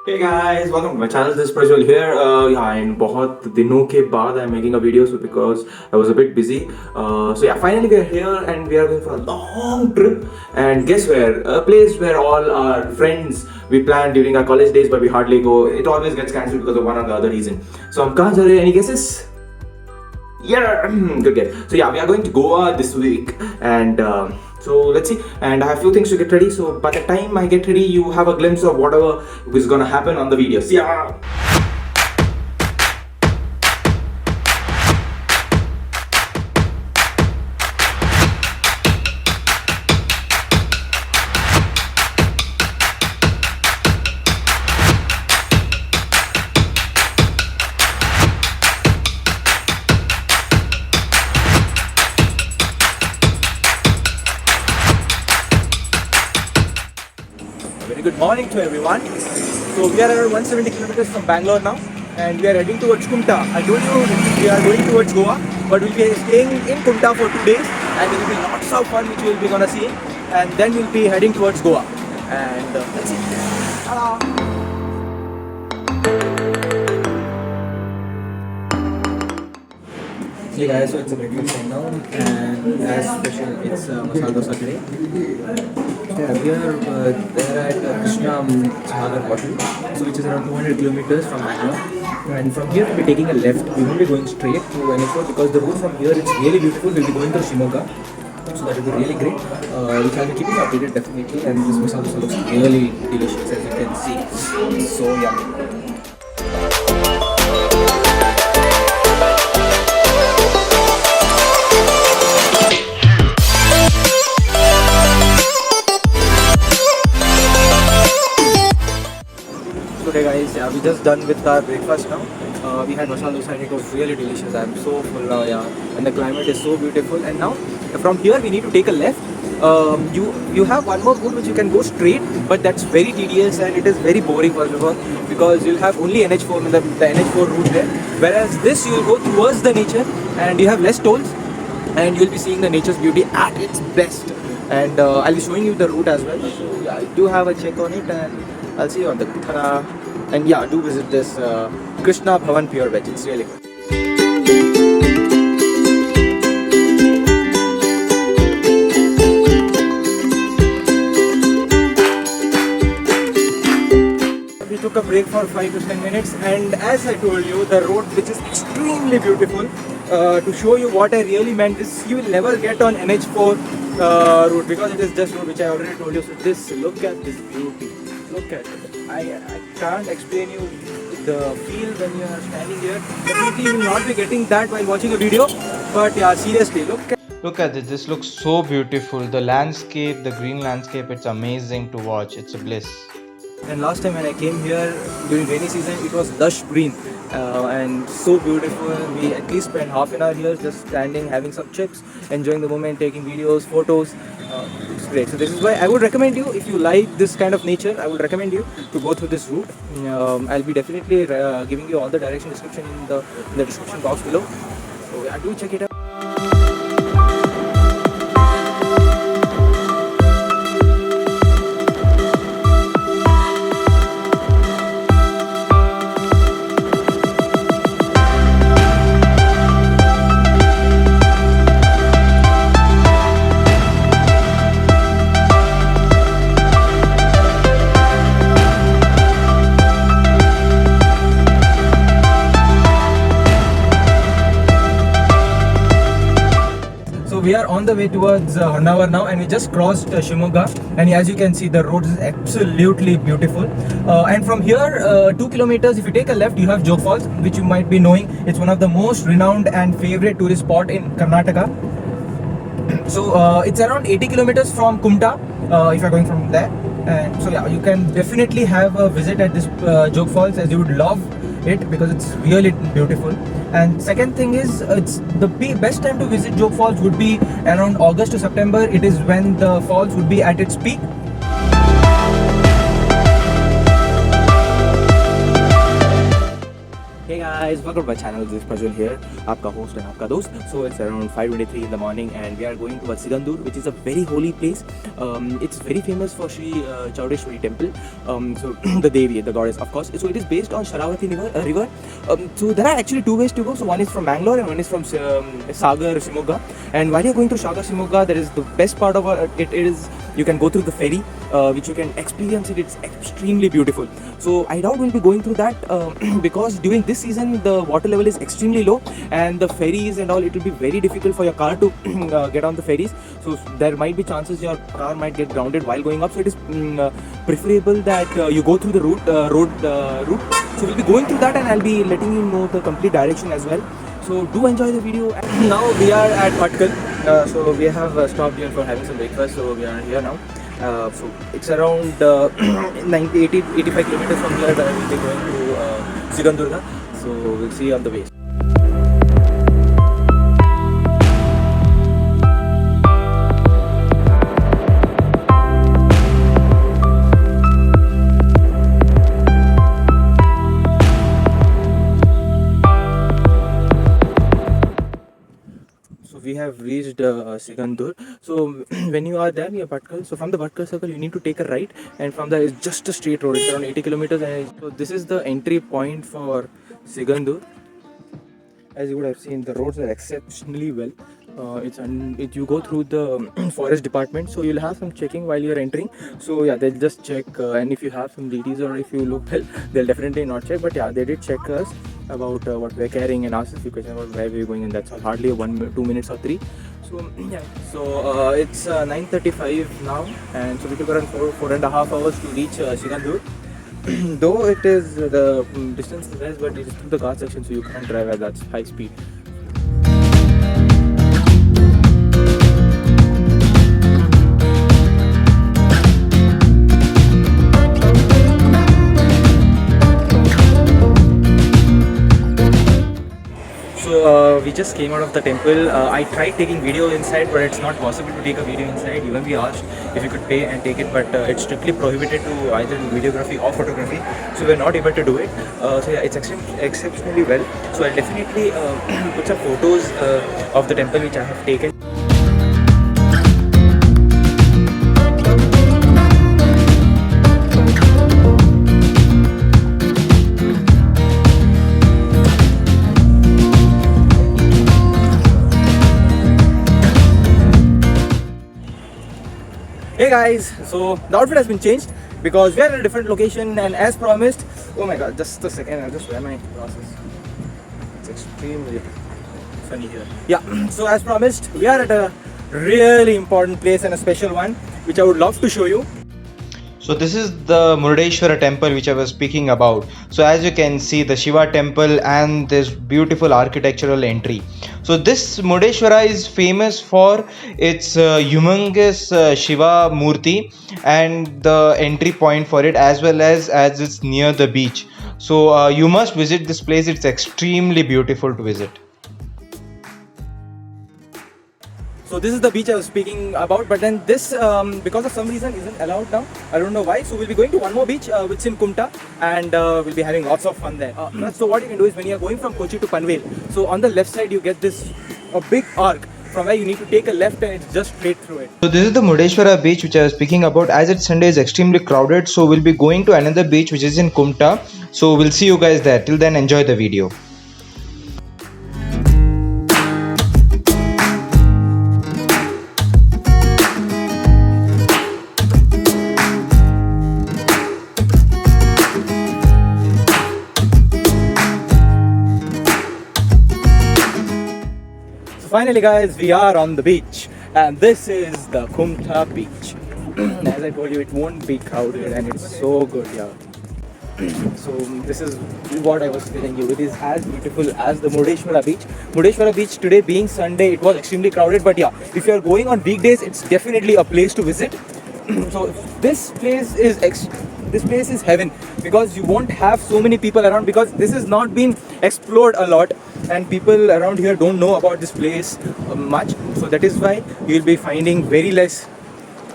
Hey guys, welcome to my channel. This is Prajwal here. And बहुत दिनों के बाद I'm making a video because I was a bit busy. Finally we are here and we are going for a long trip. And guess where? A place where all our friends we planned during our college days, but we hardly go. It always gets cancelled because of one or the other reason. So हम कहाँ जा रहे हैं? Any guesses? Yeah, good guess. So yeah, we are going to Goa this week, and so let's see. And I have a few things to get ready. So by the time I get ready, you have a glimpse of whatever is gonna happen on the video. See ya. Very good morning to everyone. So we are around 170 kilometers from Bangalore now, and we are heading towards Kumta. I told you we are going towards Goa, but we'll be staying in Kumta for 2 days, and there will be lots of fun which we'll be gonna see, and then we'll be heading towards Goa. And let's see. Hey guys, so it's a breakfast right now, and as special, it's masala dosa today. Yeah, we are there at Krishna Sagar Hotel, so which is around 200 kilometers from Bangalore. And from here we'll be taking a left. We won't be going straight to NH4 because the road from here is really beautiful. We'll be going to Shimoga, so that will be really great. Which I'll be keeping updated definitely. And this masala dosa looks really delicious, as you can see. So yummy. Okay guys, yeah, we just done with our breakfast now. We had masala dosa and it was really delicious. I'm so full now, yeah. And the climate is so beautiful. And now from here we need to take a left. You have one more route which you can go straight, but that's very tedious and it is very boring first of all, because you'll have only NH4 in the NH4 route there. Whereas this you'll go towards the nature and you have less tolls and you'll be seeing the nature's beauty at its best. And I'll be showing you the route as well. So yeah, do have a check on it and I'll see you on the route. And yeah, do visit this Krishna Bhavan Pure Veg. It's really good. We took a break for 5 to 10 minutes, and as I told you, the road which is extremely beautiful. To show you what I really meant, this you will never get on NH4 route because it is just road which I already told you. So this, look at this beauty. Look at it. I can't explain you the feel when you are standing here. Definitely you will not be getting that while watching a video. But yeah, seriously, Look at this. This looks so beautiful. The landscape, the green landscape, it's amazing to watch. It's a bliss. And last time when I came here during rainy season, it was lush green and so beautiful. We at least spent half an hour here just standing, having some chips, enjoying the moment, taking videos, photos. It's great. So this is why I would recommend you, if you like this kind of nature, I would recommend you to go through this route. I'll be definitely giving you all the direction description in the description box below. So yeah, do check it out. We are on the way towards Hornavar now, and we just crossed Shimoga, and as you can see the road is absolutely beautiful. And from here 2 kilometers, if you take a left, you have Jog Falls, which you might be knowing. It's one of the most renowned and favorite tourist spot in Karnataka. So it's around 80 kilometers from Kumta if you're going from there. And so yeah, you can definitely have a visit at this Jog Falls, as you would love it because it's really beautiful. And second thing is, it's the best time to visit Jog Falls would be around August to September. It is when the falls would be at its peak. Hey guys. guys, welcome to my channel. This is Prajwal here, आपका host and आपका दोस्त. So it's around 5:23 in the morning and we are going to Sigandur, which is a very holy place. It's very famous for Sri Chaudeshwari temple. So the Devi, the goddess, of course. So it is based on Sharavati river. So there are actually two ways to go. So one is from Bangalore and one is from Sagar, Shimoga. And while you're going to Sagar, Shimoga, there is the best part of it is you can go through the ferry, which you can experience it. It's extremely beautiful. So I doubt we'll be going through that because during this season the water level is extremely low and the ferries and all, it will be very difficult for your car to get on the ferries. So there might be chances your car might get grounded while going up. So it is preferable that you go through the road route. So we'll be going through that and I'll be letting you know the complete direction as well. So do enjoy the video. Now we are at Patkal. So we have stopped here for having some breakfast. So we are here now. So it's around 85 kilometers from here that we'll be going to Sigandurga. So we'll see you on the way. We have reached Sigandur. So when you are there near Bhatkal, so from the Bhatkal circle you need to take a right, and from there it's just a straight road. It's around 80 kilometers. And so this is the entry point for Sigandur. As you would have seen, the roads are exceptionally well. You go through the forest department, so you'll have some checking while you're entering. So yeah, they'll just check, and if you have some DTs or if you look well, they'll definitely not check. But yeah, they did check us about what we're carrying and ask us a few questions about where we're going, and that's all. Hardly 2 minutes or 3. So yeah, so it's 9:35 now, and so we took around 4.5 hours to reach Sigandur. Though it is the distance is less, but it is through the Ghat section, so you can't drive at that high speed. So we just came out of the temple. I tried taking video inside, but it's not possible to take a video inside. Even we asked if you could pay and take it, but it's strictly prohibited to either do videography or photography. So we're not able to do it. So yeah, it's exceptionally well. So I'll definitely put some photos of the temple which I have taken. Hey guys, so the outfit has been changed because we are at a different location, and as promised, oh my god, just a second, I'll just wear my glasses. It's extremely funny here. Yeah, so as promised, we are at a really important place and a special one which I would love to show you. So this is the Murdeshwara temple which I was speaking about. So as you can see, the Shiva temple and this beautiful architectural entry. So this Murdeshwara is famous for its humongous Shiva Murti and the entry point for it, as well as it's near the beach. So you must visit this place. It's extremely beautiful to visit. So this is the beach I was speaking about, but then this, because of some reason, isn't allowed now. I don't know why. So we'll be going to one more beach, which is in Kumta, and we'll be having lots of fun there. So what you can do is when you're going from Kochi to Panvel, so on the left side you get this a big arc from where you need to take a left and it's just straight through it. So this is the Murdeshwara beach which I was speaking about. As it's Sunday, is extremely crowded. So we'll be going to another beach which is in Kumta. So we'll see you guys there. Till then, enjoy the video. Finally guys, we are on the beach, and this is the Kumta beach. As I told you, it won't be crowded and it's so good here. So this is what I was telling you, it is as beautiful as the Murdeshwara beach. Murdeshwara beach today being Sunday, it was extremely crowded, but yeah, if you are going on weekdays, it's definitely a place to visit. So this place is heaven, because you won't have so many people around, because this has not been explored a lot and people around here don't know about this place much. So that is why you'll be finding very less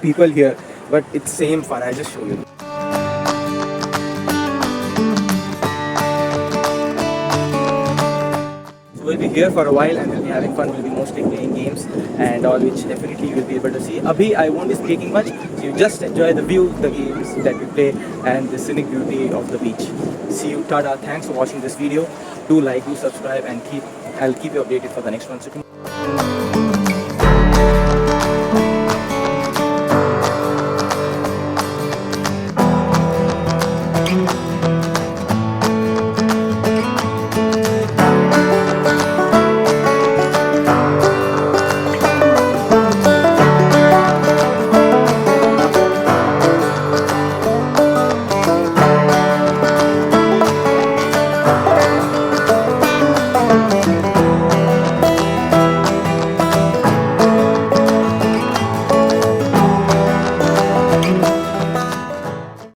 people here, but it's same fun. I'll just show you. here for a while and we'll be having fun. We'll be mostly playing games and all, which definitely you will be able to see. Abhi, I won't be speaking much, so you just enjoy the view, the games that we play, and the scenic beauty of the beach. See you, tada. Thanks for watching this video. Do like, do subscribe, and I'll keep you updated for the next one. So